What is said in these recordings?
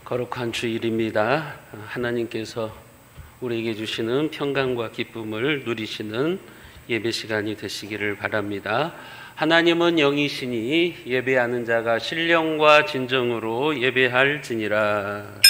거룩한 주일입니다. 하나님께서 우리에게 주시는 평강과 기쁨을 누리시는 예배 시간이 되시기를 바랍니다. 하나님은 영이시니 예배하는 자가 신령과 진정으로 예배할지니라.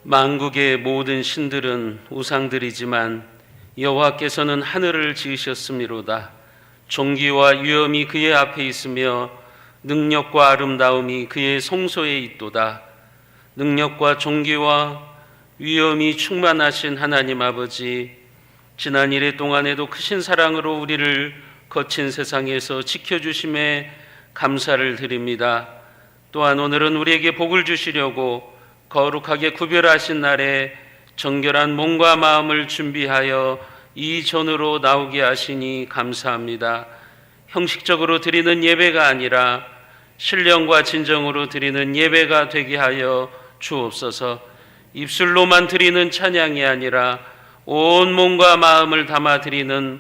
만국의 모든 신들은 우상들이지만 여호와께서는 하늘을 지으셨음이로다. 존귀와 위엄이 그의 앞에 있으며 능력과 아름다움이 그의 성소에 있도다. 능력과 존귀와 위엄이 충만하신 하나님 아버지, 지난 일의 동안에도 크신 사랑으로 우리를 거친 세상에서 지켜주심에 감사를 드립니다. 또한 오늘은 우리에게 복을 주시려고 거룩하게 구별하신 날에 정결한 몸과 마음을 준비하여 이 전으로 나오게 하시니 감사합니다. 형식적으로 드리는 예배가 아니라 신령과 진정으로 드리는 예배가 되게 하여 주옵소서. 입술로만 드리는 찬양이 아니라 온 몸과 마음을 담아 드리는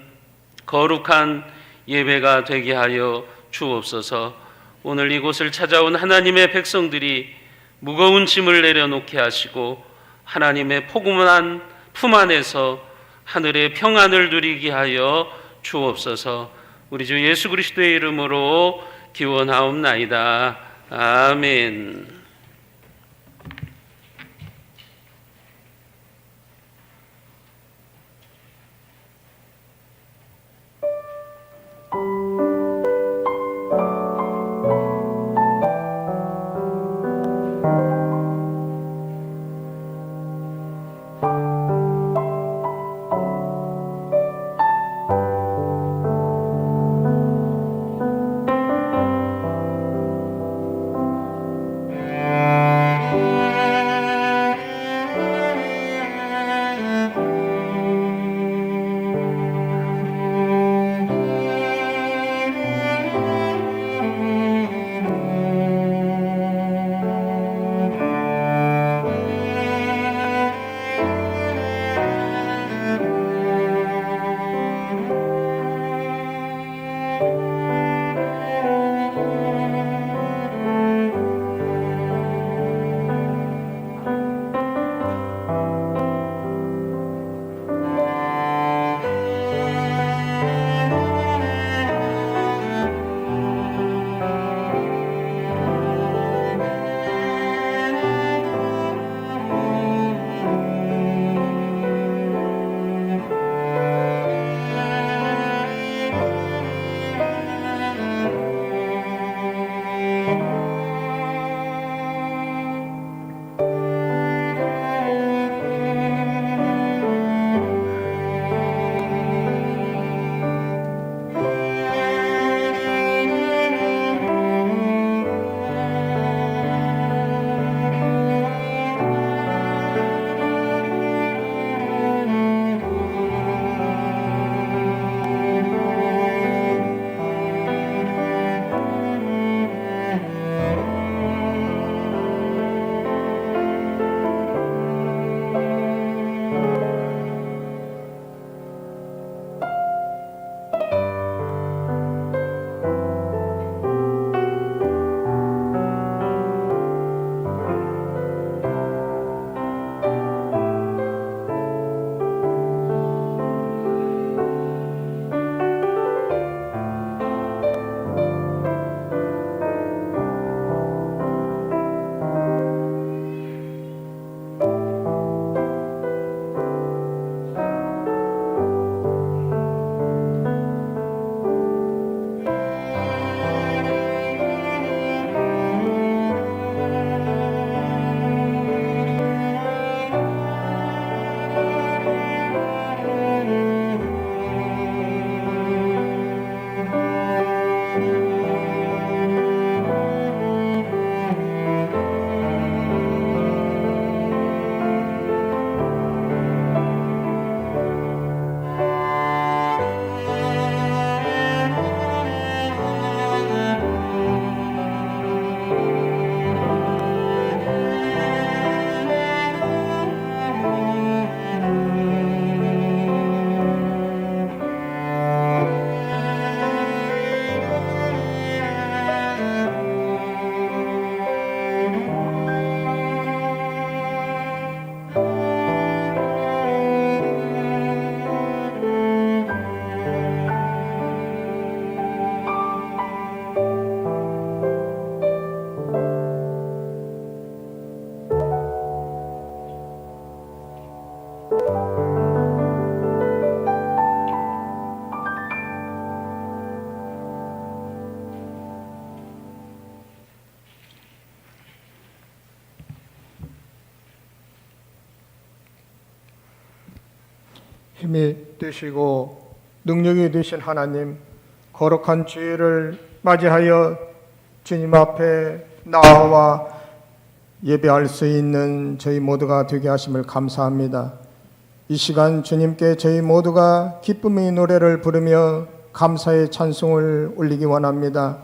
거룩한 예배가 되게 하여 주옵소서. 오늘 이곳을 찾아온 하나님의 백성들이 무거운 짐을 내려놓게 하시고 하나님의 포근한 품 안에서 하늘의 평안을 누리게 하여 주옵소서. 우리 주 예수 그리스도의 이름으로 기원하옵나이다. 아멘. 힘이 되시고 능력이 되신 하나님, 거룩한 주일을 맞이하여 주님 앞에 나와 예배할 수 있는 저희 모두가 되게 하심을 감사합니다. 이 시간 주님께 저희 모두가 기쁨의 노래를 부르며 감사의 찬송을 올리기 원합니다.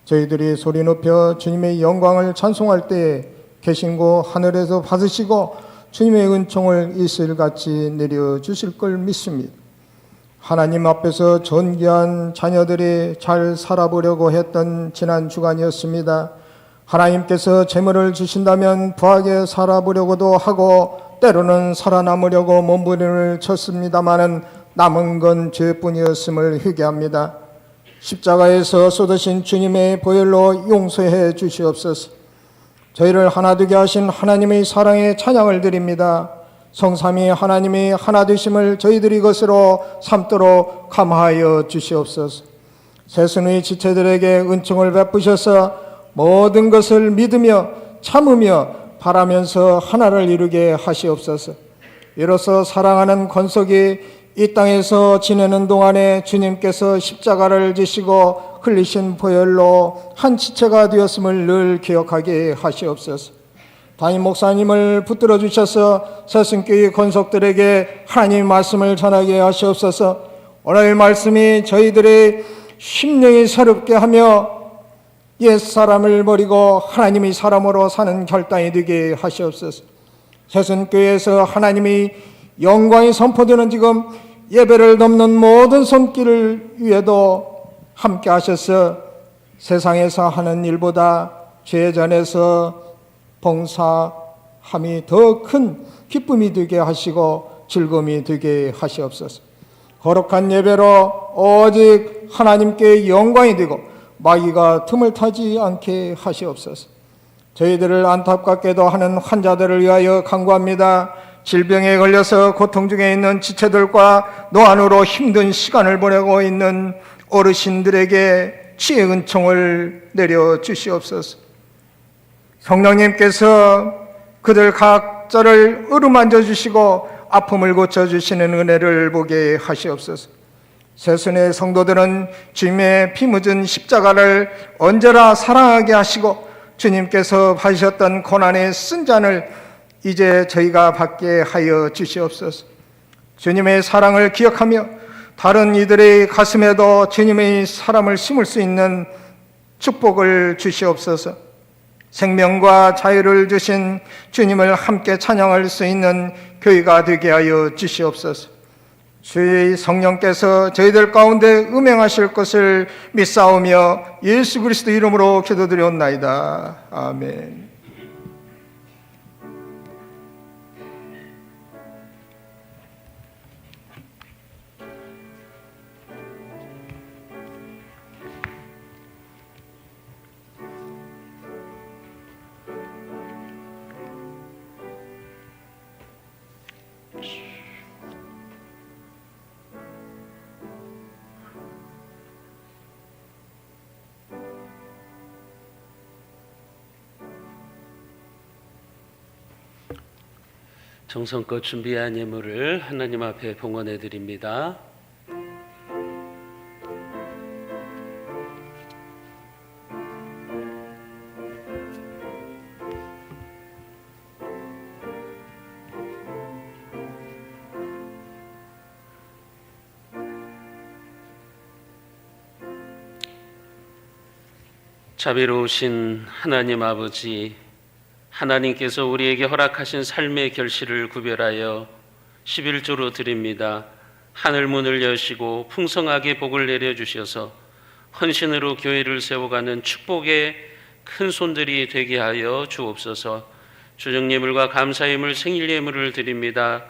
저희들이 소리 높여 주님의 영광을 찬송할 때에 계신 곳 하늘에서 받으시고 주님의 은총을 이슬같이 내려주실 걸 믿습니다. 하나님 앞에서 존귀한 자녀들이 잘 살아보려고 했던 지난 주간이었습니다. 하나님께서 재물을 주신다면 부하게 살아보려고도 하고 때로는 살아남으려고 몸부림을 쳤습니다마는 남은 건 죄뿐이었음을 회개합니다. 십자가에서 쏟으신 주님의 보혈로 용서해 주시옵소서. 저희를 하나 되게 하신 하나님의 사랑에 찬양을 드립니다. 성삼위 하나님의 하나 되심을 저희들이 것으로 삼도록 감하여 주시옵소서. 세순의 지체들에게 은총을 베푸셔서 모든 것을 믿으며 참으며 바라면서 하나를 이루게 하시옵소서. 이로써 사랑하는 권속이 이 땅에서 지내는 동안에 주님께서 십자가를 지시고 흘리신 보혈로 한 지체가 되었음을 늘 기억하게 하시옵소서. 담임 목사님을 붙들어 주셔서 새순교회 권속들에게 하나님의 말씀을 전하게 하시옵소서. 오늘 말씀이 저희들의 심령이 새롭게 하며 옛사람을 버리고 하나님의 사람으로 사는 결단이 되게 하시옵소서. 새순교회에서 하나님의 영광이 선포되는 지금 예배를 돕는 모든 손길을 위해도 함께 하셔서 세상에서 하는 일보다 죄전에서 봉사함이 더 큰 기쁨이 되게 하시고 즐거움이 되게 하시옵소서. 거룩한 예배로 오직 하나님께 영광이 되고 마귀가 틈을 타지 않게 하시옵소서. 저희들을 안타깝게도 하는 환자들을 위하여 간구합니다. 질병에 걸려서 고통 중에 있는 지체들과 노안으로 힘든 시간을 보내고 있는 어르신들에게 지혜 은총을 내려 주시옵소서. 성령님께서 그들 각자를 어루만져 주시고 아픔을 고쳐주시는 은혜를 보게 하시옵소서. 새순의 성도들은 주님의 피 묻은 십자가를 언제나 사랑하게 하시고 주님께서 받으셨던 고난의 쓴 잔을 이제 저희가 받게 하여 주시옵소서. 주님의 사랑을 기억하며 다른 이들의 가슴에도 주님의 사랑을 심을 수 있는 축복을 주시옵소서. 생명과 자유를 주신 주님을 함께 찬양할 수 있는 교회가 되게 하여 주시옵소서. 주의 성령께서 저희들 가운데 음행하실 것을 믿사오며 예수 그리스도 이름으로 기도드리옵나이다. 아멘. 정성껏 준비한 예물을 하나님 앞에 봉헌해 드립니다. 자비로우신 하나님 아버지, 하나님께서 우리에게 허락하신 삶의 결실을 구별하여 11조로 드립니다. 하늘 문을 여시고 풍성하게 복을 내려주셔서 헌신으로 교회를 세워가는 축복의 큰 손들이 되게 하여 주옵소서. 주정예물과 감사예물, 생일예물을 드립니다.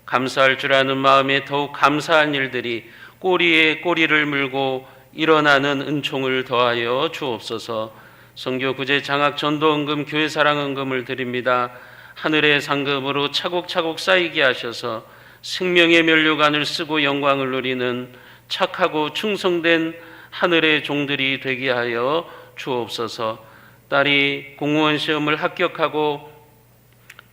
감사할 줄 아는 마음에 더욱 감사한 일들이 꼬리에 꼬리를 물고 일어나는 은총을 더하여 주옵소서. 선교 구제 장학 전도헌금 교회 사랑헌금을 드립니다. 하늘의 상급으로 차곡차곡 쌓이게 하셔서 생명의 면류관을 쓰고 영광을 누리는 착하고 충성된 하늘의 종들이 되게 하여 주옵소서. 딸이 공무원 시험을 합격하고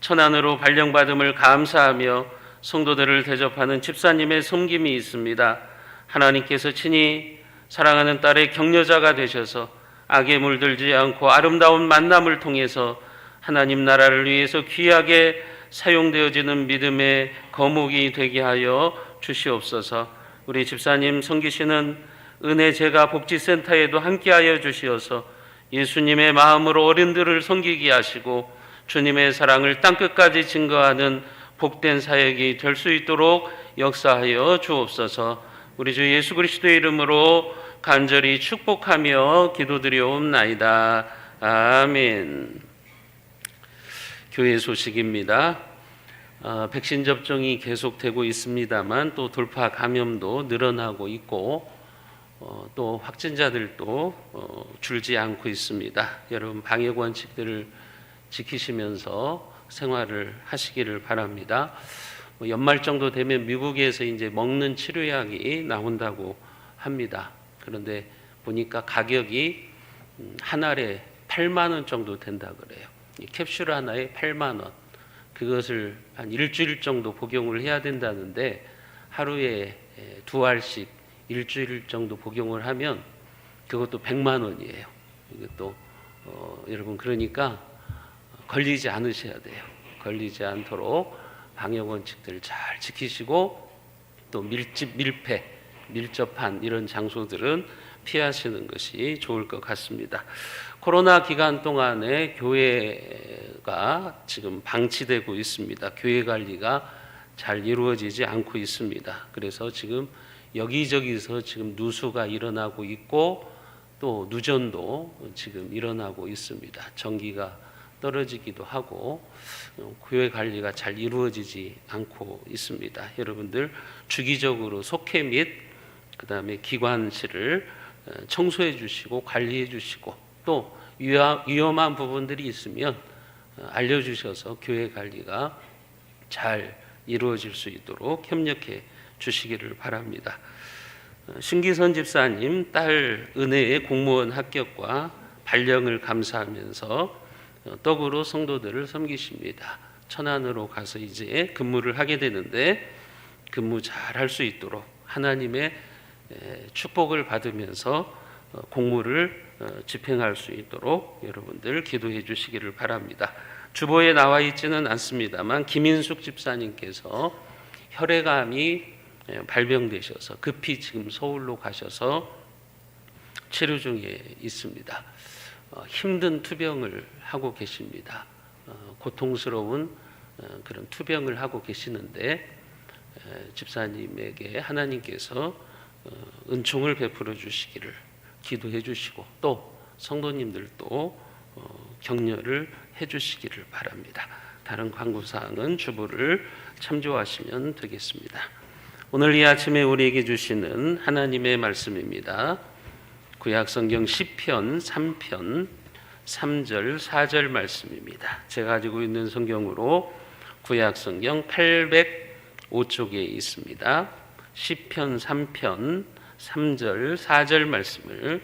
천안으로 발령받음을 감사하며 성도들을 대접하는 집사님의 섬김이 있습니다. 하나님께서 친히 사랑하는 딸의 격려자가 되셔서 악에 물들지 않고 아름다운 만남을 통해서 하나님 나라를 위해서 귀하게 사용되어지는 믿음의 거목이 되게 하여 주시옵소서. 우리 집사님 섬기시는 은혜 제가 복지센터에도 함께하여 주시어서 예수님의 마음으로 어른들을 섬기게 하시고 주님의 사랑을 땅끝까지 증거하는 복된 사역이 될 수 있도록 역사하여 주옵소서. 우리 주 예수 그리스도의 이름으로 간절히 축복하며 기도드리옵나이다. 아멘. 교회 소식입니다. 백신 접종이 계속되고 있습니다만 또 돌파 감염도 늘어나고 있고 또 확진자들도 줄지 않고 있습니다. 여러분 방역 원칙들을 지키시면서 생활을 하시기를 바랍니다. 연말 정도 되면 미국에서 이제 먹는 치료약이 나온다고 합니다. 그런데 보니까 가격이 한 알에 8만 원 정도 된다 그래요. 이 캡슐 하나에 8만 원. 그것을 한 일주일 정도 복용을 해야 된다는데 하루에 2알씩 일주일 정도 복용을 하면 그것도 100만 원이에요. 이것도 여러분 그러니까 걸리지 않으셔야 돼요. 걸리지 않도록 방역 원칙들 잘 지키시고 또 밀폐, 밀접한 이런 장소들은 피하시는 것이 좋을 것 같습니다. 코로나 기간 동안에 교회가 지금 방치되고 있습니다. 교회 관리가 잘 이루어지지 않고 있습니다. 그래서 지금 여기저기서 지금 누수가 일어나고 있고 또 누전도 지금 일어나고 있습니다. 전기가 떨어지기도 하고 교회 관리가 잘 이루어지지 않고 있습니다. 여러분들 주기적으로 속회 및 그다음에 기관실을 청소해 주시고 관리해 주시고 또 위험한 부분들이 있으면 알려주셔서 교회 관리가 잘 이루어질 수 있도록 협력해 주시기를 바랍니다. 신기선 집사님 딸 은혜의 공무원 합격과 발령을 감사하면서 떡으로 성도들을 섬기십니다. 천안으로 가서 이제 근무를 하게 되는데 근무 잘 할 수 있도록 하나님의 축복을 받으면서 공무를 집행할 수 있도록 여러분들 기도해 주시기를 바랍니다. 주보에 나와 있지는 않습니다만 김인숙 집사님께서 혈액암이 발병되셔서 급히 지금 서울로 가셔서 치료 중에 있습니다. 힘든 투병을 하고 계십니다. 고통스러운 그런 투병을 하고 계시는데 집사님에게 하나님께서 은총을 베풀어 주시기를 기도해 주시고 또 성도님들도 격려를 해 주시기를 바랍니다. 다른 광고사항은 주보를 참조하시면 되겠습니다. 오늘 이 아침에 우리에게 주시는 하나님의 말씀입니다. 구약성경 시편 3편 3절 4절 말씀입니다. 제가 가지고 있는 성경으로 구약성경 805쪽에 있습니다. 시편 3편 3절 4절 말씀을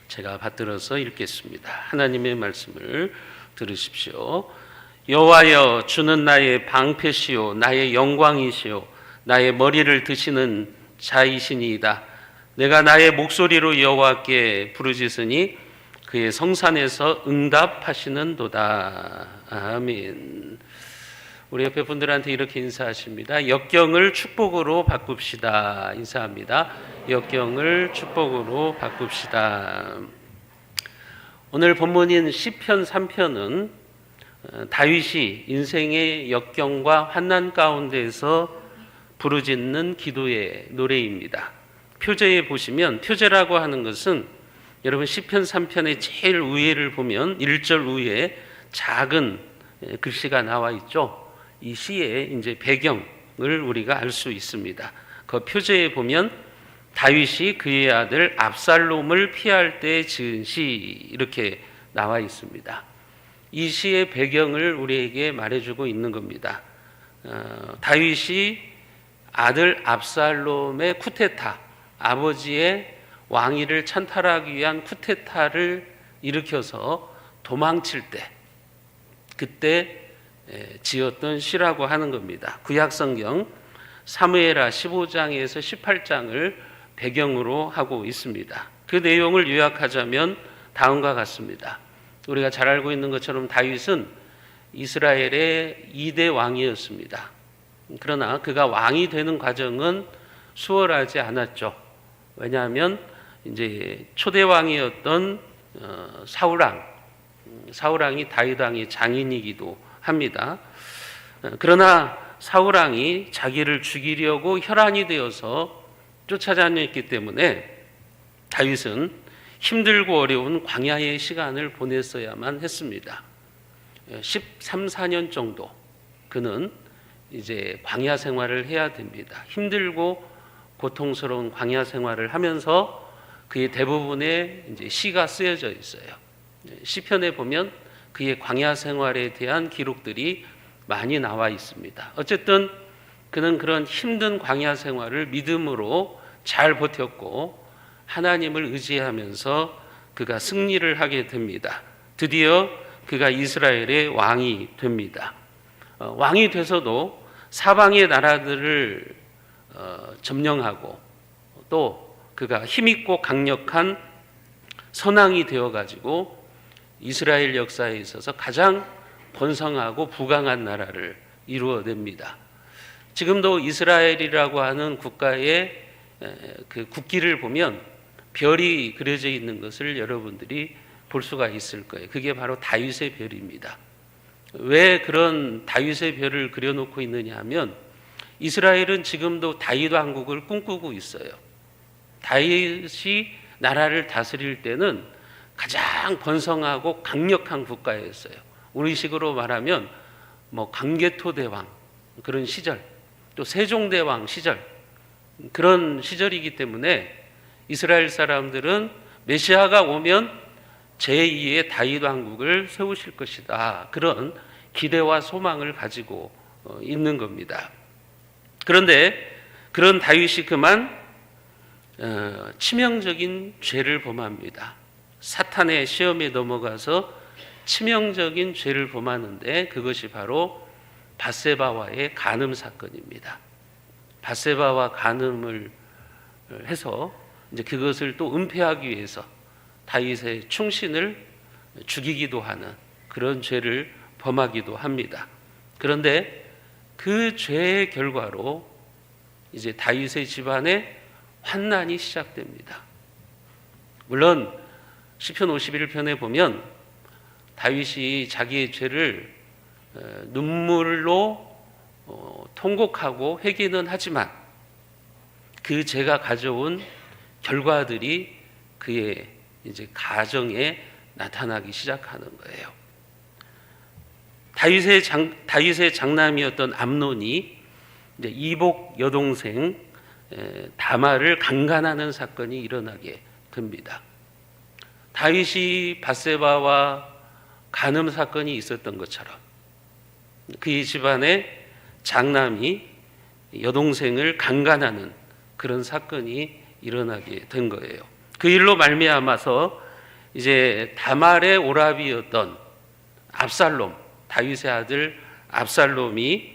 제가 받들어서 읽겠습니다. 하나님의 말씀을 들으십시오. 여호와여, 주는 나의 방패시요 나의 영광이시요 나의 머리를 드시는 자이시니이다. 내가 나의 목소리로 여호와께 부르짖으니 그의 성산에서 응답하시는도다. 아멘. 우리 옆에 분들한테 이렇게 인사하십니다. 역경을 축복으로 바꿉시다. 인사합니다. 역경을 축복으로 바꿉시다. 오늘 본문인 시편 3편은 다윗이 인생의 역경과 환난 가운데에서 부르짖는 기도의 노래입니다. 표제에 보시면 표제라고 하는 것은 여러분 시편 3편의 제일 위에를 보면 1절 위에 작은 글씨가 나와 있죠. 이 시의 이제 배경을 우리가 알 수 있습니다. 그 표제에 보면 다윗이 그의 아들 압살롬을 피할 때 지은 시 이렇게 나와 있습니다. 이 시의 배경을 우리에게 말해주고 있는 겁니다. 다윗이 아들 압살롬의 쿠데타, 아버지의 왕위를 찬탈하기 위한 쿠데타를 일으켜서 도망칠 때 그때 지었던 시라고 하는 겁니다. 구약성경 사무엘하 15장에서 18장을 배경으로 하고 있습니다. 그 내용을 요약하자면 다음과 같습니다. 우리가 잘 알고 있는 것처럼 다윗은 이스라엘의 2대 왕이었습니다. 그러나 그가 왕이 되는 과정은 수월하지 않았죠. 왜냐하면 이제 초대 왕이었던 사울왕이 다윗 왕의 장인이기도 합니다. 그러나 사울 왕이 자기를 죽이려고 혈안이 되어서 쫓아다녔기 때문에 다윗은 힘들고 어려운 광야의 시간을 보냈어야만 했습니다. 13, 14년 정도 그는 이제 광야 생활을 해야 됩니다. 힘들고 고통스러운 광야 생활을 하면서 그의 대부분의 이제 시가 쓰여져 있어요. 시편에 보면 그의 광야 생활에 대한 기록들이 많이 나와 있습니다. 어쨌든 그는 그런 힘든 광야 생활을 믿음으로 잘 버텼고 하나님을 의지하면서 그가 승리를 하게 됩니다. 드디어 그가 이스라엘의 왕이 됩니다. 왕이 돼서도 사방의 나라들을 점령하고 또 그가 힘있고 강력한 선왕이 되어가지고 이스라엘 역사에 있어서 가장 번성하고 부강한 나라를 이루어냅니다. 지금도 이스라엘이라고 하는 국가의 그 국기를 보면 별이 그려져 있는 것을 여러분들이 볼 수가 있을 거예요. 그게 바로 다윗의 별입니다. 왜 그런 다윗의 별을 그려놓고 있느냐 하면 이스라엘은 지금도 다윗 왕국을 꿈꾸고 있어요. 다윗이 나라를 다스릴 때는 가장 번성하고 강력한 국가였어요. 우리식으로 말하면 뭐 강개토 대왕 그런 시절, 또 세종대왕 시절 그런 시절이기 때문에 이스라엘 사람들은 메시아가 오면 제2의 다윗 왕국을 세우실 것이다. 그런 기대와 소망을 가지고 있는 겁니다. 그런데 그런 다윗이 그만 치명적인 죄를 범합니다. 사탄의 시험에 넘어가서 치명적인 죄를 범하는데 그것이 바로 밧세바와의 간음 사건입니다. 밧세바와 간음을 해서 이제 그것을 또 은폐하기 위해서 다윗의 충신을 죽이기도 하는 그런 죄를 범하기도 합니다. 그런데 그 죄의 결과로 이제 다윗의 집안에 환난이 시작됩니다. 물론 시편 51편에 보면 다윗이 자기의 죄를 눈물로 통곡하고 회개는 하지만 그 죄가 가져온 결과들이 그의 이제 가정에 나타나기 시작하는 거예요. 다윗의 장남이었던 암논이 이제 이복 여동생 다말을 강간하는 사건이 일어나게 됩니다. 다윗이 밧세바와 간음 사건이 있었던 것처럼 그의 집안에 장남이 여동생을 강간하는 그런 사건이 일어나게 된 거예요. 그 일로 말미암아서 이제 다말의 오라비였던 압살롬, 다윗의 아들 압살롬이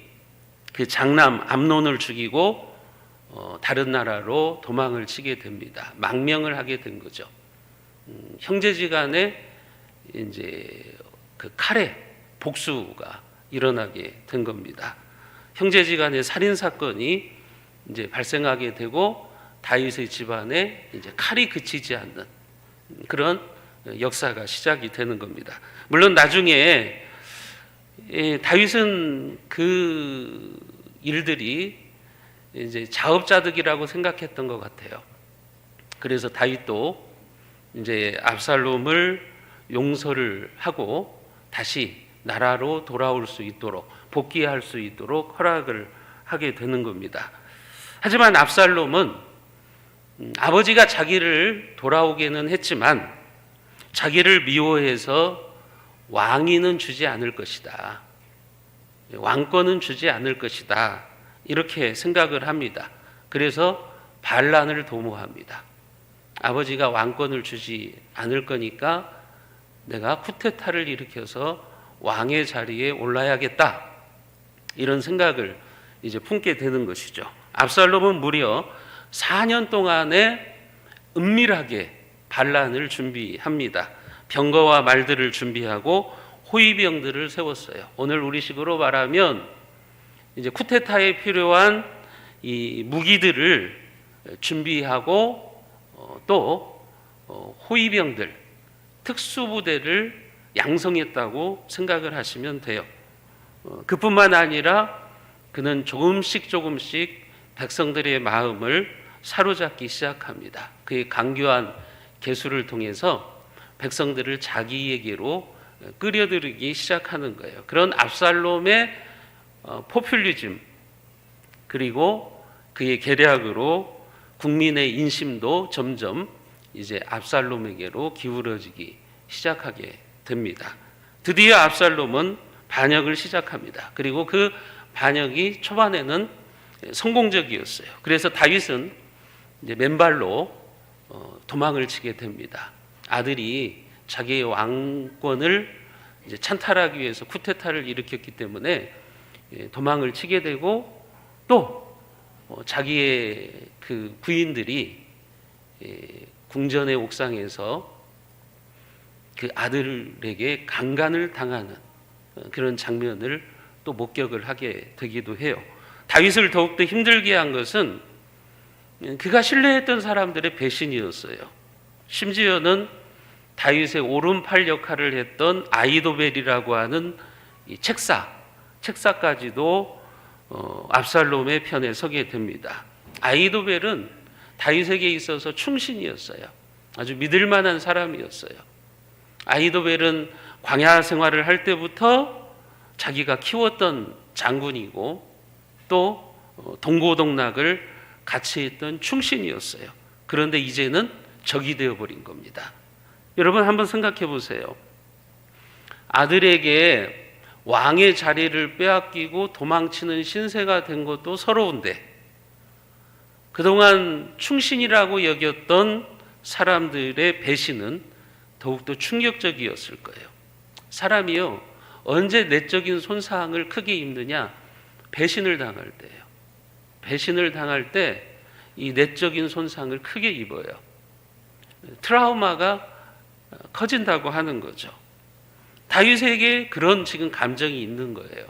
그 장남 암논을 죽이고 다른 나라로 도망을 치게 됩니다. 망명을 하게 된 거죠. 형제지간에 이제 그 칼의 복수가 일어나게 된 겁니다. 형제지간의 살인 사건이 이제 발생하게 되고 다윗의 집안에 이제 칼이 그치지 않는 그런 역사가 시작이 되는 겁니다. 물론 나중에 다윗은 그 일들이 이제 자업자득이라고 생각했던 것 같아요. 그래서 다윗도 이제 압살롬을 용서를 하고 다시 나라로 돌아올 수 있도록 복귀할 수 있도록 허락을 하게 되는 겁니다. 하지만 압살롬은 아버지가 자기를 돌아오게는 했지만 자기를 미워해서 왕위는 주지 않을 것이다. 왕권은 주지 않을 것이다. 이렇게 생각을 합니다. 그래서 반란을 도모합니다. 아버지가 왕권을 주지 않을 거니까 내가 쿠데타를 일으켜서 왕의 자리에 올라야겠다, 이런 생각을 이제 품게 되는 것이죠. 압살롬은 무려 4년 동안에 은밀하게 반란을 준비합니다. 병거와 말들을 준비하고 호위병들을 세웠어요. 오늘 우리식으로 말하면 이제 쿠데타에 필요한 이 무기들을 준비하고 또 호위병들, 특수부대를 양성했다고 생각을 하시면 돼요. 그뿐만 아니라 그는 조금씩 백성들의 마음을 사로잡기 시작합니다. 그의 강교한 계수를 통해서 백성들을 자기에게로 끌어들이기 시작하는 거예요. 그런 압살롬의 포퓰리즘, 그리고 그의 계략으로 국민의 인심도 점점 이제 압살롬에게로 기울어지기 시작하게 됩니다. 드디어 압살롬은 반역을 시작합니다. 그리고 그 반역이 초반에는 성공적이었어요. 그래서 다윗은 이제 맨발로 도망을 치게 됩니다. 아들이 자기의 왕권을 이제 찬탈하기 위해서 쿠데타를 일으켰기 때문에 도망을 치게 되고, 또 자기의 그 부인들이 궁전의 옥상에서 그 아들에게 강간을 당하는 그런 장면을 또 목격을 하게 되기도 해요. 다윗을 더욱더 힘들게 한 것은 그가 신뢰했던 사람들의 배신이었어요. 심지어는 다윗의 오른팔 역할을 했던 아히도벨이라고 하는 이 책사까지도 압살롬의 편에 서게 됩니다. 아히도벨은 다윗에게 있어서 충신이었어요. 아주 믿을 만한 사람이었어요. 아히도벨은 광야 생활을 할 때부터 자기가 키웠던 장군이고, 또 동고동락을 같이 했던 충신이었어요. 그런데 이제는 적이 되어버린 겁니다. 여러분 한번 생각해 보세요. 아들에게 왕의 자리를 빼앗기고 도망치는 신세가 된 것도 서러운데, 그동안 충신이라고 여겼던 사람들의 배신은 더욱더 충격적이었을 거예요. 사람이요, 언제 내적인 손상을 크게 입느냐? 배신을 당할 때예요. 배신을 당할 때 이 내적인 손상을 크게 입어요. 트라우마가 커진다고 하는 거죠. 다윗에게 그런 지금 감정이 있는 거예요.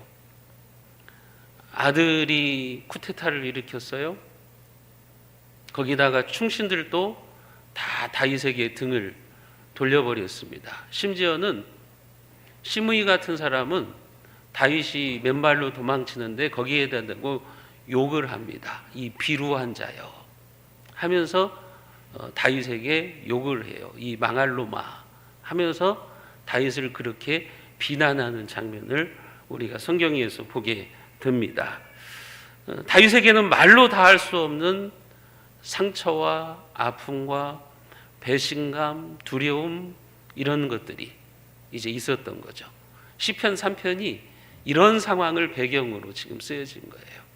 아들이 쿠데타를 일으켰어요. 거기다가 충신들도 다 다윗에게 등을 돌려버렸습니다. 심지어는 시므이 같은 사람은 다윗이 맨발로 도망치는데 거기에 대고 욕을 합니다. 이 비루한 자여 하면서 다윗에게 욕을 해요. 이 망할 놈아 하면서 다윗을 그렇게 비난하는 장면을 우리가 성경에서 보게 됩니다. 다윗에게는 말로 다할 수 없는 상처와 아픔과 배신감, 두려움, 이런 것들이 이제 있었던 거죠. 시편 3편이 이런 상황을 배경으로 지금 쓰여진 거예요.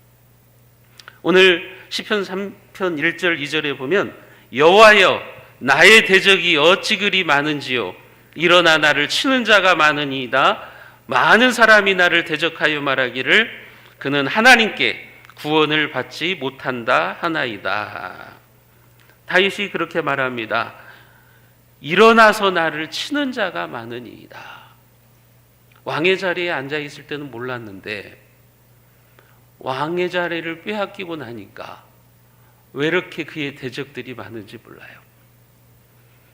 오늘 시편 3편 1절 2절에 보면 여호와여 나의 대적이 어찌 그리 많은지요 일어나 나를 치는 자가 많으니이다. 많은 사람이 나를 대적하여 말하기를 그는 하나님께 구원을 받지 못한다 하나이다. 다윗이 그렇게 말합니다. 일어나서 나를 치는 자가 많으니이다. 왕의 자리에 앉아 있을 때는 몰랐는데 왕의 자리를 빼앗기고 나니까 왜 이렇게 그의 대적들이 많은지 몰라요.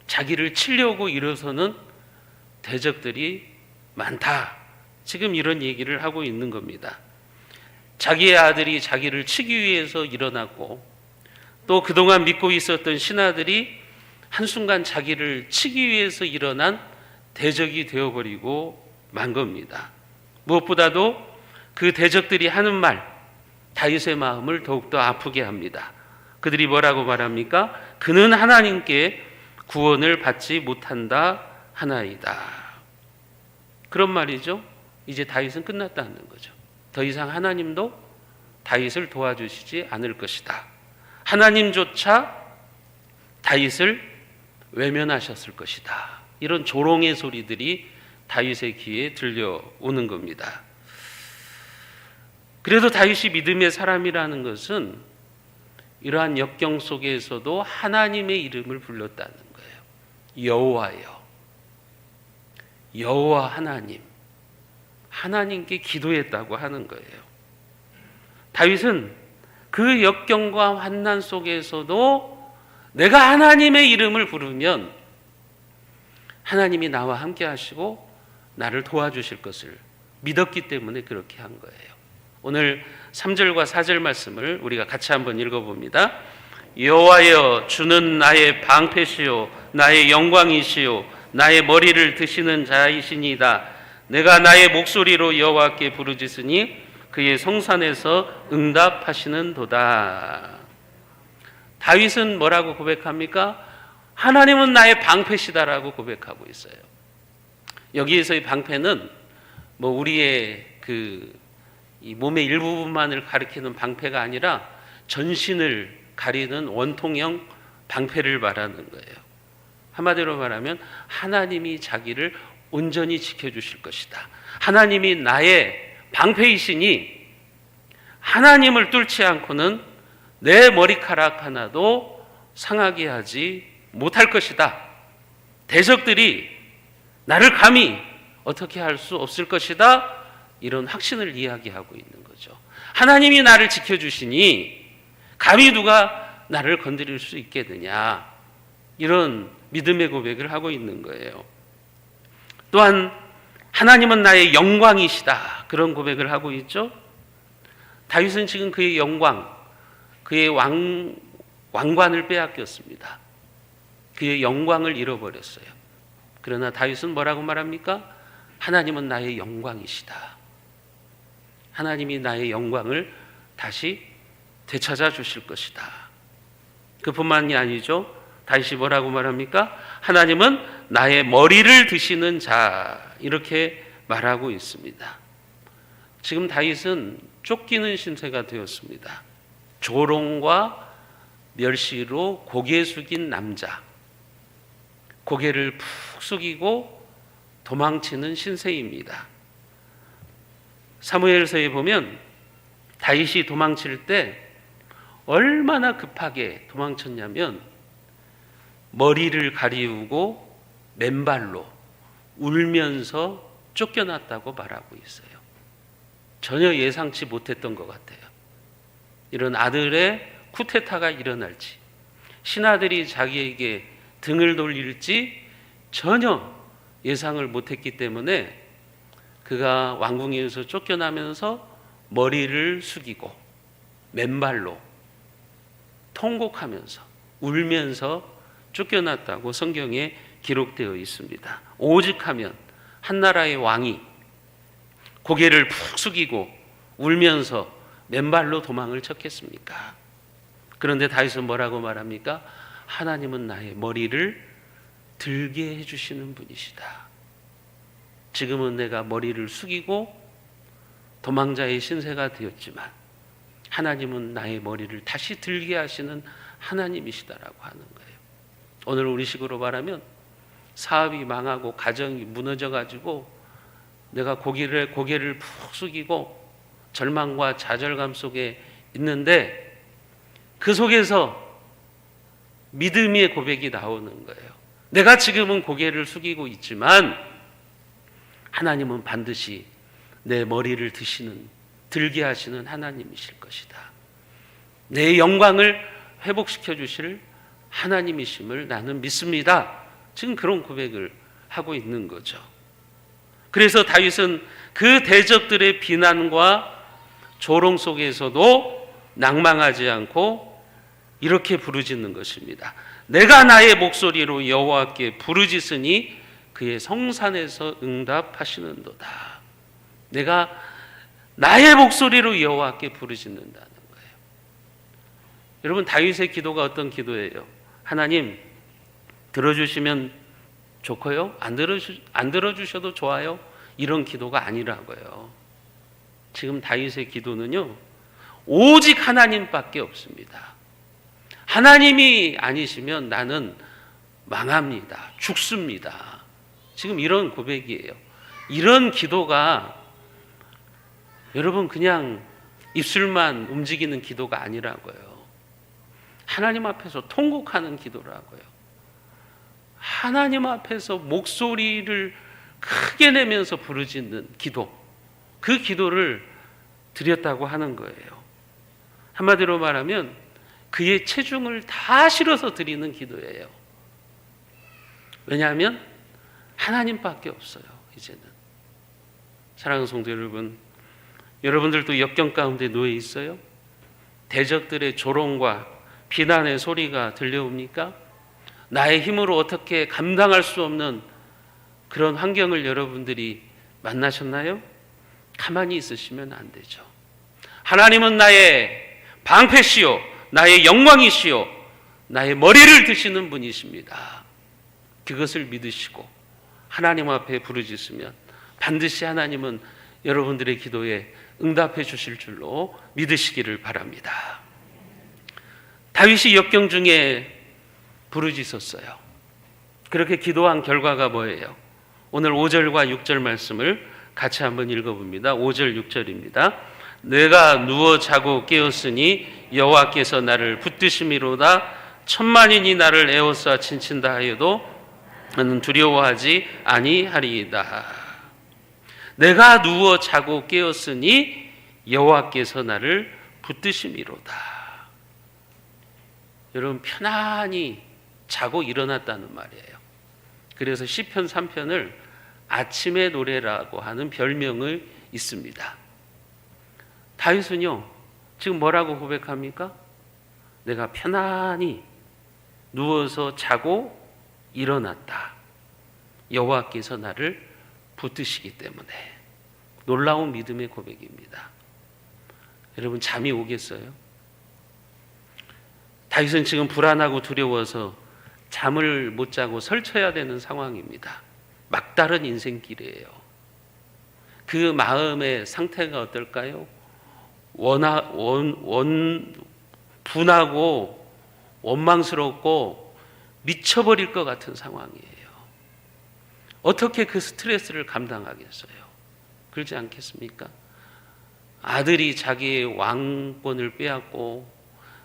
자기를 치려고 일어서는 대적들이 많다. 지금 이런 얘기를 하고 있는 겁니다. 자기의 아들이 자기를 치기 위해서 일어났고, 또 그동안 믿고 있었던 신하들이 한순간 자기를 치기 위해서 일어난 대적이 되어버리고 만 겁니다. 무엇보다도 그 대적들이 하는 말, 다윗의 마음을 더욱더 아프게 합니다. 그들이 뭐라고 말합니까? 그는 하나님께 구원을 받지 못한다 하나이다. 그런 말이죠. 이제 다윗은 끝났다는 거죠. 더 이상 하나님도 다윗을 도와주시지 않을 것이다. 하나님조차 다윗을 외면하셨을 것이다. 이런 조롱의 소리들이 다윗의 귀에 들려오는 겁니다. 그래도 다윗이 믿음의 사람이라는 것은 이러한 역경 속에서도 하나님의 이름을 불렀다는 거예요. 여호와여, 여호와 하나님, 하나님께 기도했다고 하는 거예요. 다윗은 그 역경과 환난 속에서도 내가 하나님의 이름을 부르면 하나님이 나와 함께 하시고 나를 도와주실 것을 믿었기 때문에 그렇게 한 거예요. 오늘 3절과 4절 말씀을 우리가 같이 한번 읽어봅니다. 여호와여, 주는 나의 방패시요 나의 영광이시요 나의 머리를 드시는 자이시니이다. 내가 나의 목소리로 여호와께 부르짖으니 그의 성산에서 응답하시는도다. 다윗은 뭐라고 고백합니까? 하나님은 나의 방패시다라고 고백하고 있어요. 여기에서의 방패는 뭐 우리의 이 몸의 일부분만을 가리키는 방패가 아니라 전신을 가리는 원통형 방패를 말하는 거예요. 한마디로 말하면 하나님이 자기를 온전히 지켜주실 것이다. 하나님이 나의 방패이시니 하나님을 뚫지 않고는 내 머리카락 하나도 상하게 하지 못할 것이다. 대적들이 나를 감히 어떻게 할 수 없을 것이다. 이런 확신을 이야기하고 있는 거죠. 하나님이 나를 지켜주시니 감히 누가 나를 건드릴 수 있겠느냐. 이런 믿음의 고백을 하고 있는 거예요. 또한 하나님은 나의 영광이시다. 그런 고백을 하고 있죠. 다윗은 지금 그의 영광, 그의 왕관을 빼앗겼습니다. 그의 영광을 잃어버렸어요. 그러나 다윗은 뭐라고 말합니까? 하나님은 나의 영광이시다. 하나님이 나의 영광을 다시 되찾아 주실 것이다. 그뿐만이 아니죠. 다윗이 뭐라고 말합니까? 하나님은 나의 머리를 드시는 자. 이렇게 말하고 있습니다. 지금 다윗은 쫓기는 신세가 되었습니다. 조롱과 멸시로 고개 숙인 남자, 고개를 푹 숙이고 도망치는 신세입니다. 사무엘서에 보면 다윗이 도망칠 때 얼마나 급하게 도망쳤냐면 머리를 가리우고 맨발로 울면서 쫓겨났다고 말하고 있어요. 전혀 예상치 못했던 것 같아요. 이런 아들의 쿠데타가 일어날지, 신하들이 자기에게 등을 돌릴지 전혀 예상을 못했기 때문에 그가 왕궁에서 쫓겨나면서 머리를 숙이고 맨발로 통곡하면서 울면서 쫓겨났다고 성경에 기록되어 있습니다. 오직하면 한 나라의 왕이 고개를 푹 숙이고 울면서 맨발로 도망을 쳤겠습니까? 그런데 다윗은 뭐라고 말합니까? 하나님은 나의 머리를 들게 해주시는 분이시다. 지금은 내가 머리를 숙이고 도망자의 신세가 되었지만 하나님은 나의 머리를 다시 들게 하시는 하나님이시다라고 하는 거예요. 오늘 우리식으로 말하면 사업이 망하고 가정이 무너져가지고 내가 고개를 푹 숙이고 절망과 좌절감 속에 있는데 그 속에서 믿음의 고백이 나오는 거예요. 내가 지금은 고개를 숙이고 있지만 하나님은 반드시 내 머리를 들게 하시는 하나님이실 것이다. 내 영광을 회복시켜 주실 하나님이심을 나는 믿습니다. 지금 그런 고백을 하고 있는 거죠. 그래서 다윗은 그 대적들의 비난과 조롱 속에서도 낭망하지 않고 이렇게 부르짖는 것입니다. 내가 나의 목소리로 여호와께 부르짖으니 그의 성산에서 응답하시는도다. 내가 나의 목소리로 여호와께 부르짖는다는 거예요. 여러분, 다윗의 기도가 어떤 기도예요? 하나님 들어주시면 좋고요, 안 들어주셔도 좋아요, 이런 기도가 아니라고요. 지금 다윗의 기도는요, 오직 하나님밖에 없습니다. 하나님이 아니시면 나는 망합니다. 죽습니다. 지금 이런 고백이에요. 이런 기도가 여러분 그냥 입술만 움직이는 기도가 아니라고요. 하나님 앞에서 통곡하는 기도라고요. 하나님 앞에서 목소리를 크게 내면서 부르짖는 기도, 그 기도를 드렸다고 하는 거예요. 한마디로 말하면 그의 체중을 다 실어서 드리는 기도예요. 왜냐하면 하나님밖에 없어요. 이제는 사랑하는 성도 여러분, 여러분들도 역경 가운데 놓여 있어요? 대적들의 조롱과 비난의 소리가 들려옵니까? 나의 힘으로 어떻게 감당할 수 없는 그런 환경을 여러분들이 만나셨나요? 가만히 있으시면 안 되죠. 하나님은 나의 방패시요 나의 영광이시요 나의 머리를 드시는 분이십니다. 그것을 믿으시고 하나님 앞에 부르짖으면 반드시 하나님은 여러분들의 기도에 응답해 주실 줄로 믿으시기를 바랍니다. 다윗이 역경 중에 부르짖었어요. 그렇게 기도한 결과가 뭐예요? 오늘 5절과 6절 말씀을 같이 한번 읽어봅니다. 5절 6절입니다. 내가 누워 자고 깨었으니 여호와께서 나를 붙드심이로다. 천만인이 나를 에워싸 친친다 하여도 나는 두려워하지 아니하리이다. 내가 누워 자고 깨었으니 여호와께서 나를 붙드심이로다. 여러분 편안히 자고 일어났다는 말이에요. 그래서 시편 3편을 아침의 노래라고 하는 별명을 있습니다. 다윗은요 지금 뭐라고 고백합니까? 내가 편안히 누워서 자고 일어났다. 여호와께서 나를 붙드시기 때문에. 놀라운 믿음의 고백입니다. 여러분 잠이 오겠어요? 다윗은 지금 불안하고 두려워서 잠을 못 자고 설쳐야 되는 상황입니다. 막다른 인생길이에요. 그 마음의 상태가 어떨까요? 분하고 원망스럽고 미쳐버릴 것 같은 상황이에요. 어떻게 그 스트레스를 감당하겠어요? 그렇지 않겠습니까? 아들이 자기의 왕권을 빼앗고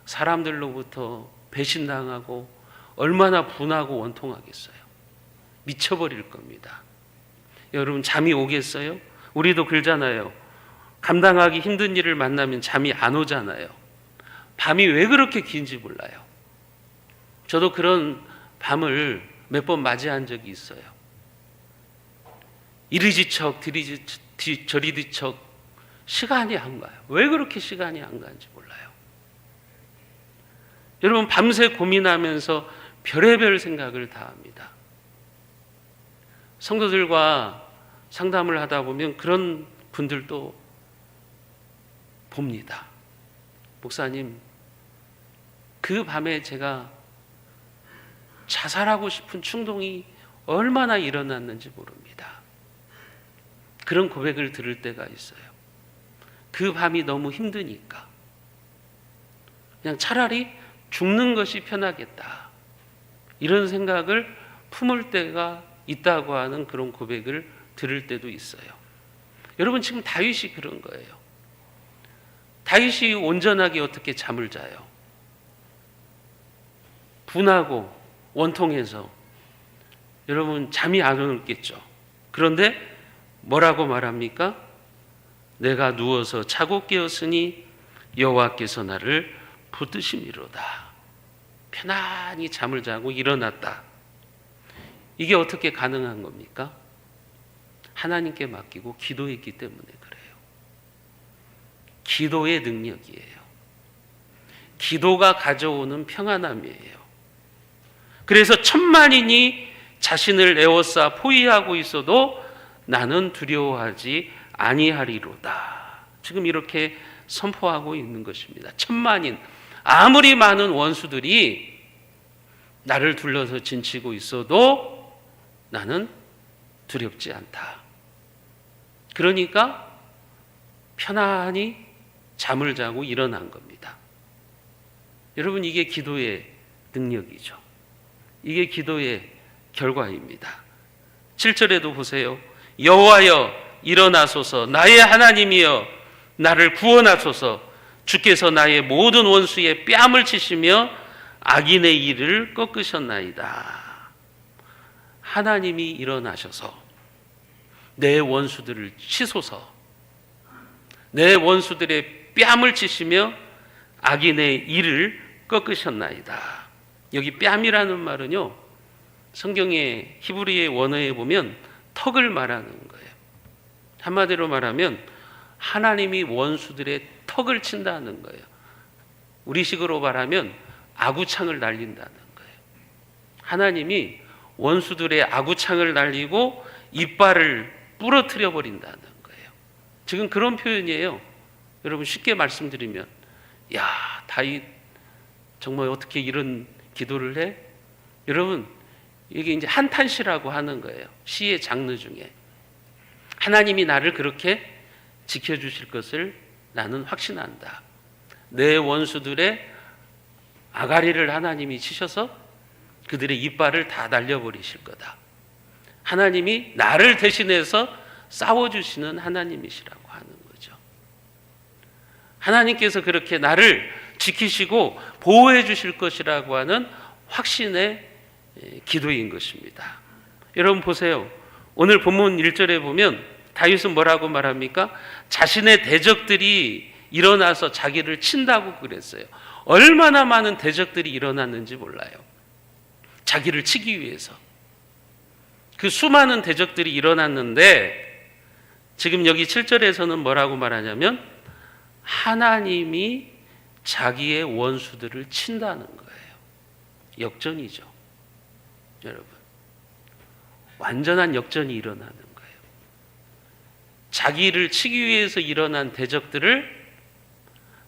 사람들로부터 배신당하고 얼마나 분하고 원통하겠어요? 미쳐버릴 겁니다. 여러분 잠이 오겠어요? 우리도 그러잖아요. 감당하기 힘든 일을 만나면 잠이 안 오잖아요. 밤이 왜 그렇게 긴지 몰라요. 저도 그런 밤을 몇 번 맞이한 적이 있어요. 이리지척 저리지척 시간이 안 가요. 왜 그렇게 시간이 안 가는지 몰라요. 여러분 밤새 고민하면서 별의별 생각을 다 합니다. 성도들과 상담을 하다 보면 그런 분들도 봅니다. 목사님, 그 밤에 제가 자살하고 싶은 충동이 얼마나 일어났는지 모릅니다. 그런 고백을 들을 때가 있어요. 그 밤이 너무 힘드니까 그냥 차라리 죽는 것이 편하겠다. 이런 생각을 품을 때가 있다고 하는 그런 고백을 들을 때도 있어요. 여러분 지금 다윗이 그런 거예요. 다윗이 온전하게 어떻게 잠을 자요? 분하고 원통해서 여러분 잠이 안 오겠죠. 그런데 뭐라고 말합니까? 내가 누워서 자고 깨었으니 여호와께서 나를 붙드심이로다. 편안히 잠을 자고 일어났다. 이게 어떻게 가능한 겁니까? 하나님께 맡기고 기도했기 때문에 그래요. 기도의 능력이에요. 기도가 가져오는 평안함이에요. 그래서 천만인이 자신을 에워싸 포위하고 있어도 나는 두려워하지 아니하리로다. 지금 이렇게 선포하고 있는 것입니다. 천만인, 아무리 많은 원수들이 나를 둘러서 진치고 있어도 나는 두렵지 않다. 그러니까 편안히 잠을 자고 일어난 겁니다. 여러분 이게 기도의 능력이죠. 이게 기도의 결과입니다. 7절에도 보세요. 여호와여 일어나소서, 나의 하나님이여 나를 구원하소서. 주께서 나의 모든 원수의 뺨을 치시며 악인의 일을 꺾으셨나이다. 하나님이 일어나셔서 내 원수들을 치소서. 내 원수들의 뺨을 치시며 악인의 일을 꺾으셨나이다. 여기 뺨이라는 말은요, 성경의 히브리의 원어에 보면 턱을 말하는 거예요. 한마디로 말하면 하나님이 원수들의 턱을 친다는 거예요. 우리식으로 말하면 아구창을 날린다는 거예요. 하나님이 원수들의 아구창을 날리고 이빨을 부러뜨려 버린다는 거예요. 지금 그런 표현이에요. 여러분, 쉽게 말씀드리면, 야, 다윗 정말 어떻게 이런 기도를 해? 여러분, 이게 이제 한탄시라고 하는 거예요. 시의 장르 중에. 하나님이 나를 그렇게 지켜주실 것을 나는 확신한다. 내 원수들의 아가리를 하나님이 치셔서 그들의 이빨을 다 날려버리실 거다. 하나님이 나를 대신해서 싸워주시는 하나님이시라고 하는 거죠. 하나님께서 그렇게 나를 지키시고 보호해 주실 것이라고 하는 확신의 기도인 것입니다. 여러분 보세요. 오늘 본문 1절에 보면 다윗은 뭐라고 말합니까? 자신의 대적들이 일어나서 자기를 친다고 그랬어요. 얼마나 많은 대적들이 일어났는지 몰라요. 자기를 치기 위해서. 그 수많은 대적들이 일어났는데 지금 여기 7절에서는 뭐라고 말하냐면 하나님이 자기의 원수들을 친다는 거예요. 역전이죠. 여러분, 완전한 역전이 일어나는 거예요. 자기를 치기 위해서 일어난 대적들을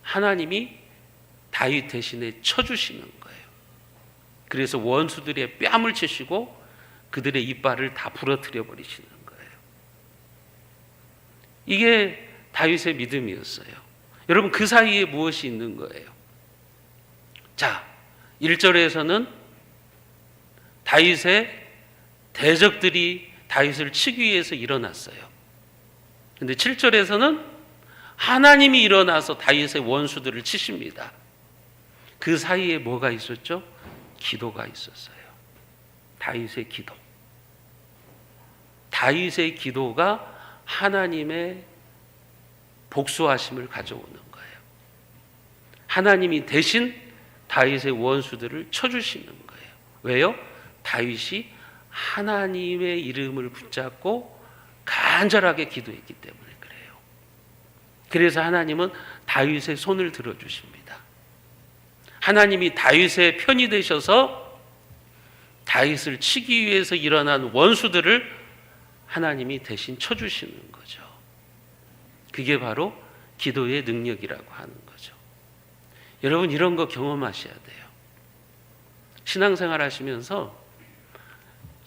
하나님이 다윗 대신에 쳐주시는 거예요. 그래서 원수들의 뺨을 치시고 그들의 이빨을 다 부러뜨려 버리시는 거예요. 이게 다윗의 믿음이었어요. 여러분, 그 사이에 무엇이 있는 거예요? 자, 1절에서는 다윗의 대적들이 다윗을 치기 위해서 일어났어요. 근데 7절에서는 하나님이 일어나서 다윗의 원수들을 치십니다. 그 사이에 뭐가 있었죠? 기도가 있었어요. 다윗의 기도. 다윗의 기도가 하나님의 복수하심을 가져오는 거예요. 하나님이 대신 다윗의 원수들을 쳐주시는 거예요. 왜요? 다윗이 하나님의 이름을 붙잡고 간절하게 기도했기 때문에 그래요. 그래서 하나님은 다윗의 손을 들어주십니다. 하나님이 다윗의 편이 되셔서 다윗을 치기 위해서 일어난 원수들을 하나님이 대신 쳐주시는 거죠. 그게 바로 기도의 능력이라고 하는 거죠. 여러분, 이런 거 경험하셔야 돼요. 신앙생활 하시면서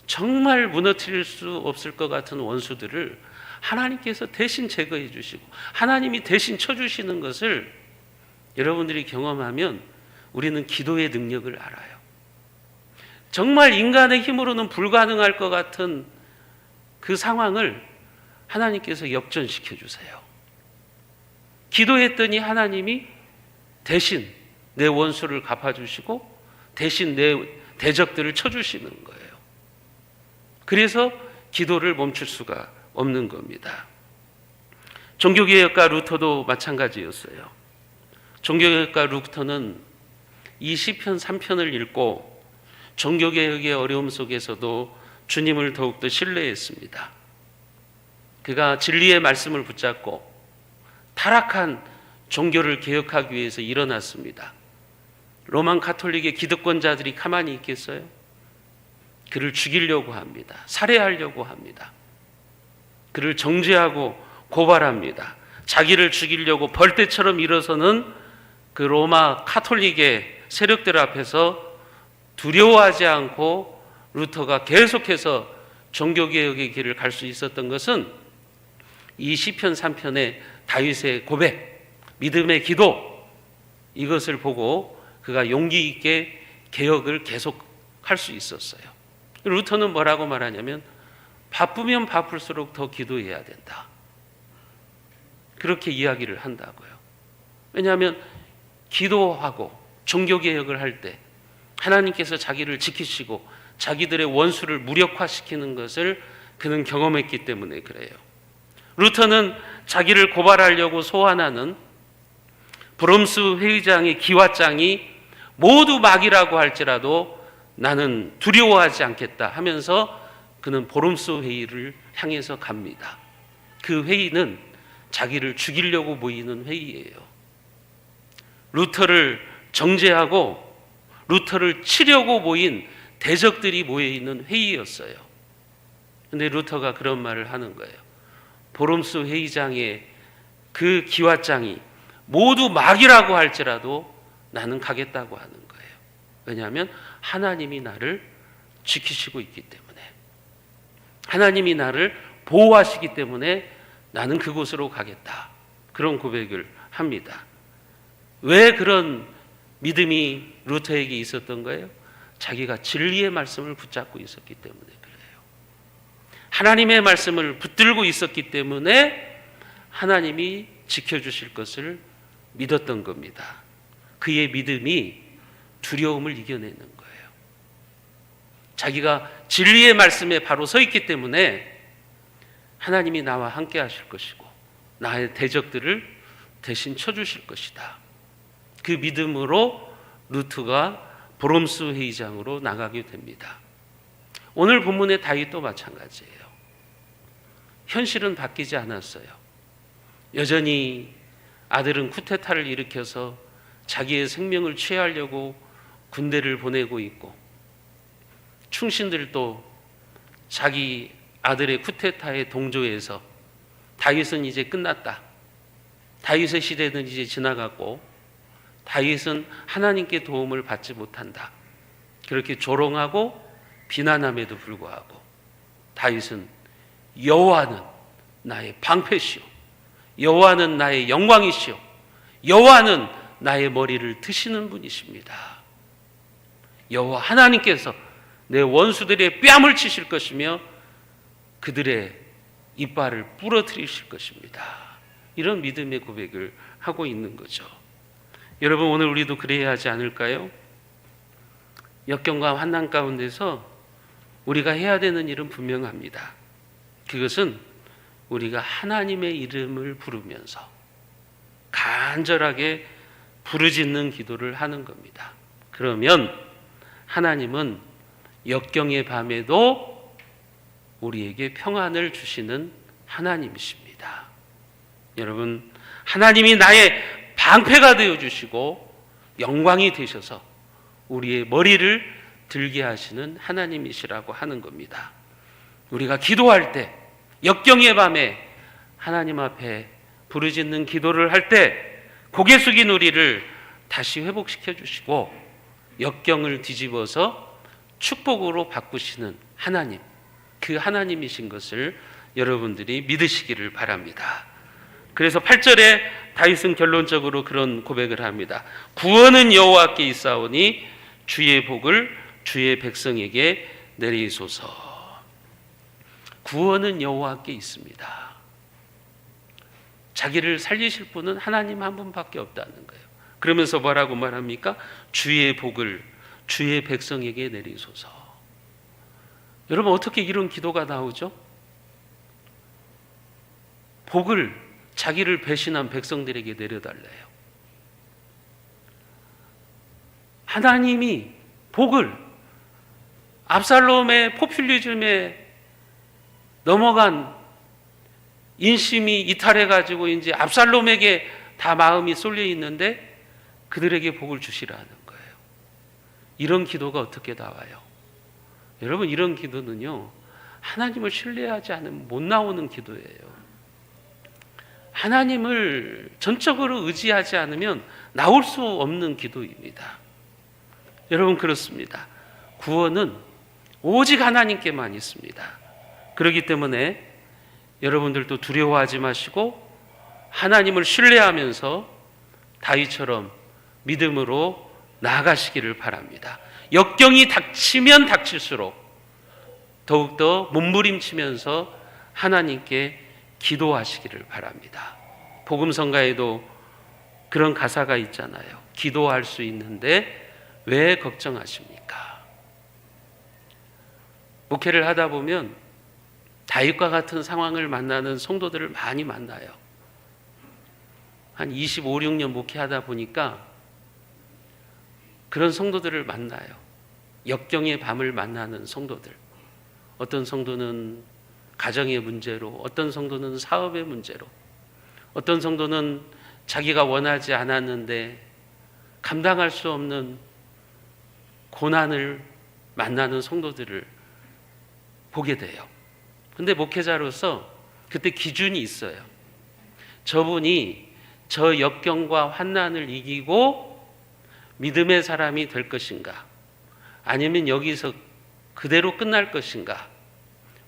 정말 무너뜨릴 수 없을 것 같은 원수들을 하나님께서 대신 제거해 주시고 하나님이 대신 쳐주시는 것을 여러분들이 경험하면 우리는 기도의 능력을 알아요. 정말 인간의 힘으로는 불가능할 것 같은 그 상황을 하나님께서 역전시켜 주세요. 기도했더니 하나님이 대신 내 원수를 갚아주시고 대신 내 대적들을 쳐주시는 거예요. 그래서 기도를 멈출 수가 없는 겁니다. 종교개혁가 루터도 마찬가지였어요. 종교개혁가 루터는 이 시편 3편을 읽고 종교개혁의 어려움 속에서도 주님을 더욱더 신뢰했습니다. 그가 진리의 말씀을 붙잡고 타락한 종교를 개혁하기 위해서 일어났습니다. 로만 가톨릭의 기득권자들이 가만히 있겠어요? 그를 죽이려고 합니다. 살해하려고 합니다. 그를 정죄하고 고발합니다. 자기를 죽이려고 벌떼처럼 일어서는 그 로마 가톨릭의 세력들 앞에서 두려워하지 않고 루터가 계속해서 종교개혁의 길을 갈 수 있었던 것은 이 시편 3편의 다윗의 고백, 믿음의 기도, 이것을 보고 그가 용기 있게 개혁을 계속할 수 있었어요. 루터는 뭐라고 말하냐면 바쁘면 바쁠수록 더 기도해야 된다. 그렇게 이야기를 한다고요. 왜냐하면 기도하고 종교개혁을 할 때 하나님께서 자기를 지키시고 자기들의 원수를 무력화시키는 것을 그는 경험했기 때문에 그래요. 루터는 자기를 고발하려고 소환하는 브롬스 회의장의 기와장이 모두 막이라고 할지라도 나는 두려워하지 않겠다 하면서 그는 브롬스 회의를 향해서 갑니다. 그 회의는 자기를 죽이려고 모이는 회의예요. 루터를 정죄하고 루터를 치려고 모인 대적들이 모여있는 회의였어요. 그런데 루터가 그런 말을 하는 거예요. 브롬스 회의장의 그 기와장이 모두 막이라고 할지라도 나는 가겠다고 하는 거예요. 왜냐하면 하나님이 나를 지키시고 있기 때문에, 하나님이 나를 보호하시기 때문에 나는 그곳으로 가겠다. 그런 고백을 합니다. 왜 그런 믿음이 루터에게 있었던 거예요? 자기가 진리의 말씀을 붙잡고 있었기 때문에 그래요. 하나님의 말씀을 붙들고 있었기 때문에 하나님이 지켜주실 것을 믿었던 겁니다. 그의 믿음이 두려움을 이겨내는 거예요. 자기가 진리의 말씀에 바로 서 있기 때문에 하나님이 나와 함께 하실 것이고 나의 대적들을 대신 쳐주실 것이다. 그 믿음으로 루트가 브롬스 회의장으로 나가게 됩니다. 오늘 본문의 다윗도 마찬가지예요. 현실은 바뀌지 않았어요. 여전히 아들은 쿠데타를 일으켜서 자기의 생명을 취하려고 군대를 보내고 있고, 충신들도 자기 아들의 쿠데타에 동조해서 다윗은 이제 끝났다, 다윗의 시대는 이제 지나갔고 다윗은 하나님께 도움을 받지 못한다, 그렇게 조롱하고 비난함에도 불구하고 다윗은 여호와는 나의 방패시오, 여호와는 나의 영광이시오, 여호와는 나의 머리를 드시는 분이십니다. 여호와 하나님께서 내 원수들의 뺨을 치실 것이며 그들의 이빨을 부러뜨리실 것입니다. 이런 믿음의 고백을 하고 있는 거죠. 여러분, 오늘 우리도 그래야 하지 않을까요? 역경과 환난 가운데서 우리가 해야 되는 일은 분명합니다. 그것은 우리가 하나님의 이름을 부르면서 간절하게 부르짖는 기도를 하는 겁니다. 그러면 하나님은 역경의 밤에도 우리에게 평안을 주시는 하나님이십니다. 여러분, 하나님이 나의 방패가 되어주시고 영광이 되셔서 우리의 머리를 들게 하시는 하나님이시라고 하는 겁니다. 우리가 기도할 때, 역경의 밤에 하나님 앞에 부르짖는 기도를 할 때 고개 숙인 우리를 다시 회복시켜 주시고 역경을 뒤집어서 축복으로 바꾸시는 하나님, 그 하나님이신 것을 여러분들이 믿으시기를 바랍니다. 그래서 8절에 다윗은 결론적으로 그런 고백을 합니다. 구원은 여호와께 있사오니 주의 복을 주의 백성에게 내리소서. 구원은 여호와께 있습니다. 자기를 살리실 분은 하나님 한 분밖에 없다는 거예요. 그러면서 뭐라고 말합니까? 주의 복을 주의 백성에게 내리소서. 여러분, 어떻게 이런 기도가 나오죠? 복을 자기를 배신한 백성들에게 내려달래요. 하나님이 복을 압살롬의 포퓰리즘에 넘어간 인심이 이탈해가지고 이제 압살롬에게 다 마음이 쏠려 있는데 그들에게 복을 주시라는 거예요. 이런 기도가 어떻게 나와요? 여러분, 이런 기도는요, 하나님을 신뢰하지 않으면 못 나오는 기도예요. 하나님을 전적으로 의지하지 않으면 나올 수 없는 기도입니다. 여러분, 그렇습니다. 구원은 오직 하나님께만 있습니다. 그렇기 때문에 여러분들도 두려워하지 마시고 하나님을 신뢰하면서 다윗처럼 믿음으로 나아가시기를 바랍니다. 역경이 닥치면 닥칠수록 더욱더 몸부림치면서 하나님께 기도하시기를 바랍니다. 복음성가에도 그런 가사가 있잖아요. 기도할 수 있는데 왜 걱정하십니까? 목회를 하다 보면 다윗과 같은 상황을 만나는 성도들을 많이 만나요. 한 25, 6년 목회하다 보니까 그런 성도들을 만나요. 역경의 밤을 만나는 성도들. 어떤 성도는 가정의 문제로, 어떤 성도는 사업의 문제로, 어떤 성도는 자기가 원하지 않았는데 감당할 수 없는 고난을 만나는 성도들을 보게 돼요. 근데 목회자로서 그때 기준이 있어요. 저분이 저 역경과 환난을 이기고 믿음의 사람이 될 것인가, 아니면 여기서 그대로 끝날 것인가.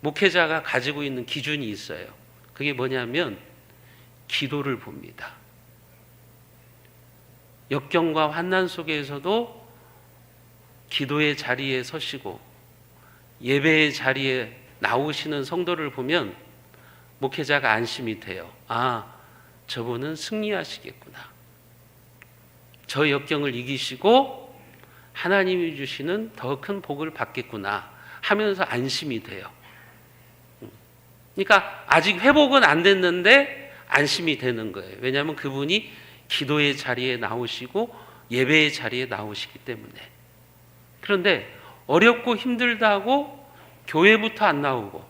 목회자가 가지고 있는 기준이 있어요. 그게 뭐냐면 기도를 봅니다. 역경과 환난 속에서도 기도의 자리에 서시고 예배의 자리에 나오시는 성도를 보면 목회자가 안심이 돼요. 아, 저분은 승리하시겠구나. 저 역경을 이기시고 하나님이 주시는 더 큰 복을 받겠구나 하면서 안심이 돼요. 그러니까 아직 회복은 안 됐는데 안심이 되는 거예요. 왜냐하면 그분이 기도의 자리에 나오시고 예배의 자리에 나오시기 때문에. 그런데 어렵고 힘들다고 교회부터 안 나오고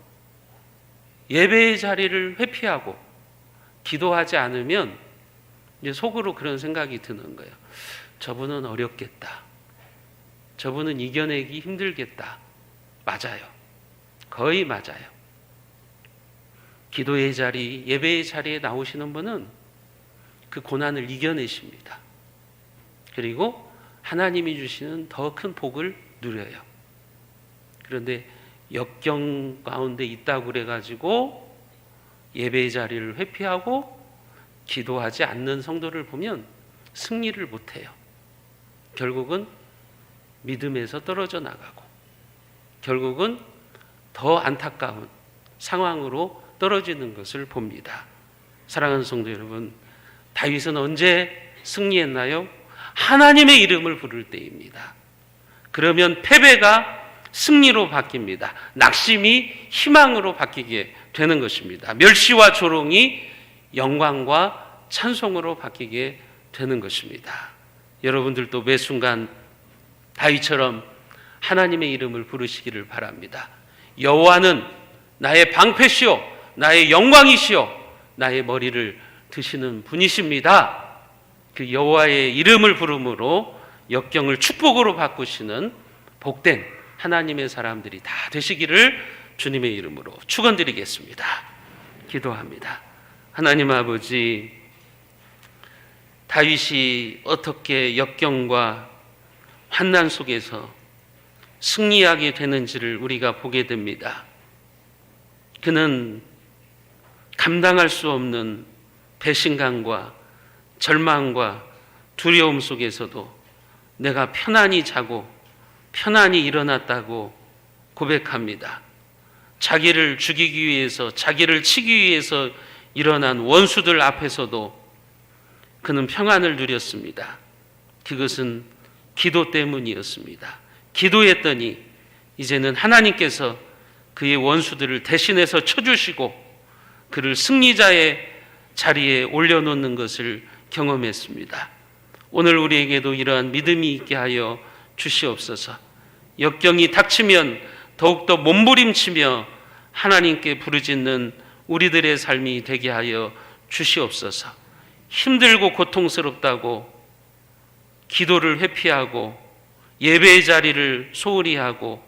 예배의 자리를 회피하고 기도하지 않으면 이제 속으로 그런 생각이 드는 거예요. 저분은 어렵겠다. 저분은 이겨내기 힘들겠다. 맞아요. 거의 맞아요. 기도의 자리, 예배의 자리에 나오시는 분은 그 고난을 이겨내십니다. 그리고 하나님이 주시는 더 큰 복을 누려요. 그런데 역경 가운데 있다고 그래가지고 예배의 자리를 회피하고 기도하지 않는 성도를 보면 승리를 못해요. 결국은 믿음에서 떨어져 나가고 결국은 더 안타까운 상황으로 떨어지는 것을 봅니다. 사랑하는 성도 여러분, 다윗은 언제 승리했나요? 하나님의 이름을 부를 때입니다. 그러면 패배가 승리로 바뀝니다. 낙심이 희망으로 바뀌게 되는 것입니다. 멸시와 조롱이 영광과 찬송으로 바뀌게 되는 것입니다. 여러분들도 매 순간 다윗처럼 하나님의 이름을 부르시기를 바랍니다. 여호와는 나의 방패시오, 나의 영광이시오, 나의 머리를 드시는 분이십니다. 그 여호와의 이름을 부름으로 역경을 축복으로 바꾸시는 복된 하나님의 사람들이 다 되시기를 주님의 이름으로 축원드리겠습니다. 기도합니다. 하나님 아버지, 다윗이 어떻게 역경과 환난 속에서 승리하게 되는지를 우리가 보게 됩니다. 그는 감당할 수 없는 배신감과 절망과 두려움 속에서도 내가 편안히 자고 편안히 일어났다고 고백합니다. 자기를 죽이기 위해서, 자기를 치기 위해서 일어난 원수들 앞에서도 그는 평안을 누렸습니다. 그것은 기도 때문이었습니다. 기도했더니 이제는 하나님께서 그의 원수들을 대신해서 쳐주시고 그를 승리자의 자리에 올려놓는 것을 경험했습니다. 오늘 우리에게도 이러한 믿음이 있게 하여 주시옵소서. 역경이 닥치면 더욱더 몸부림치며 하나님께 부르짖는 우리들의 삶이 되게 하여 주시옵소서. 힘들고 고통스럽다고 기도를 회피하고 예배의 자리를 소홀히 하고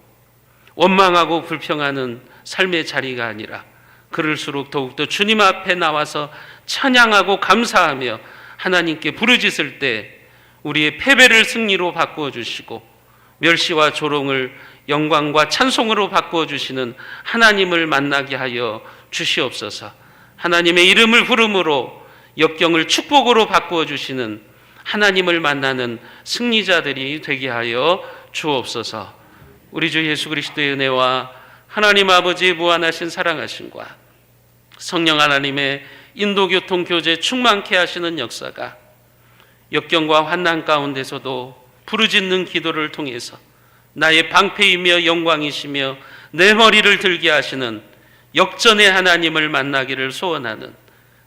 원망하고 불평하는 삶의 자리가 아니라 그럴수록 더욱더 주님 앞에 나와서 찬양하고 감사하며 하나님께 부르짖을 때 우리의 패배를 승리로 바꾸어 주시고 멸시와 조롱을 영광과 찬송으로 바꾸어 주시는 하나님을 만나게 하여 주시옵소서. 하나님의 이름을 부름으로 역경을 축복으로 바꾸어 주시는 하나님을 만나는 승리자들이 되게 하여 주옵소서. 우리 주 예수 그리스도의 은혜와 하나님 아버지의 무한하신 사랑하심과 성령 하나님의 인도교통 교제 충만케 하시는 역사가 역경과 환난 가운데서도 부르짖는 기도를 통해서 나의 방패이며 영광이시며 내 머리를 들게 하시는 역전의 하나님을 만나기를 소원하는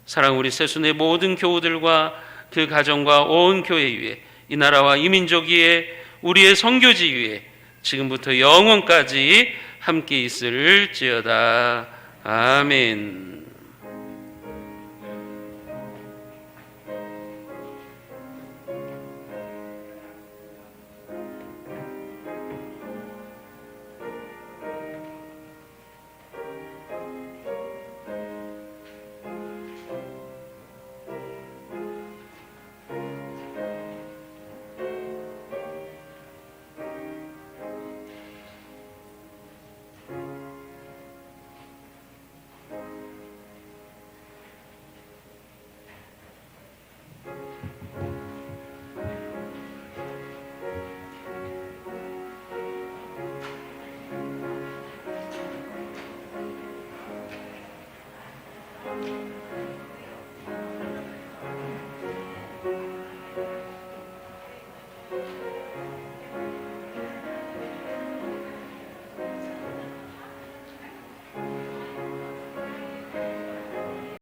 사랑 우리 새순의 모든 교우들과 그 가정과 온 교회 위에 이 나라와 이 민족 위에 우리의 선교지 위에 지금부터 영원까지 함께 있을지어다. 아멘.